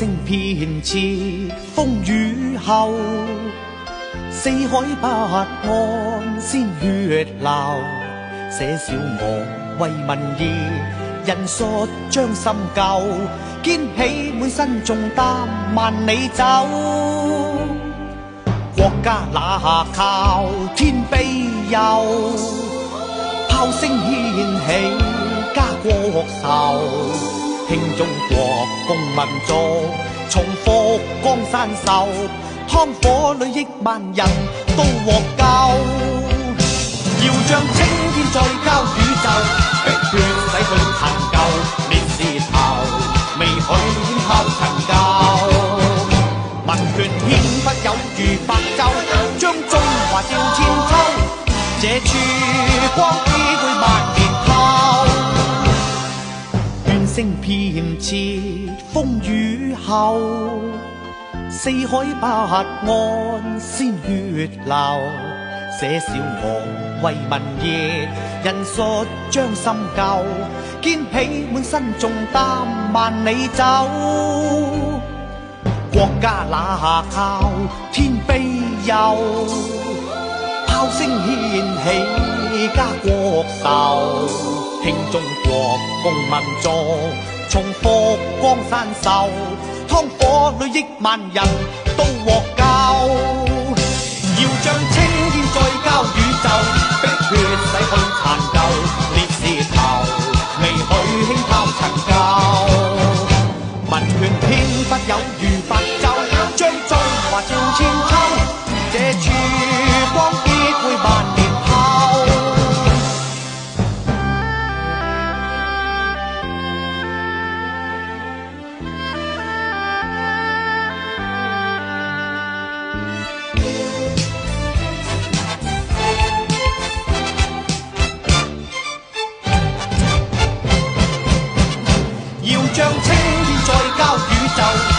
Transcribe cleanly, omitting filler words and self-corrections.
聲遍徹風雨後，四海不安鮮血流，寫小我為民業，人述將心救，肩起滿身重擔萬里走。國家那靠天庇佑，炮聲掀起家國仇，興中國共民族重復江山秀，湯火裏億萬人都獲救。要將青天再交宇宙，逼血洗去殘舊，烈士頭未許拋陳舊。民權憲法有如白晝，將中華照千秋，這曙光必會萬年後。聲遍徹風雨後，四海不安鮮血流，寫小我為民業，人述將心救，肩起滿身重擔萬里走。國家那靠天庇佑，炮聲掀起家國仇，興中國共民族重復江山秀，湯火裏億萬人都獲救。要將青天再交宇宙，逼血洗去殘舊，烈士頭未許輕拋陳舊。民權憲法有如白晝，將中華照千秋，這曙光必會萬年後。要將青天再交宇宙。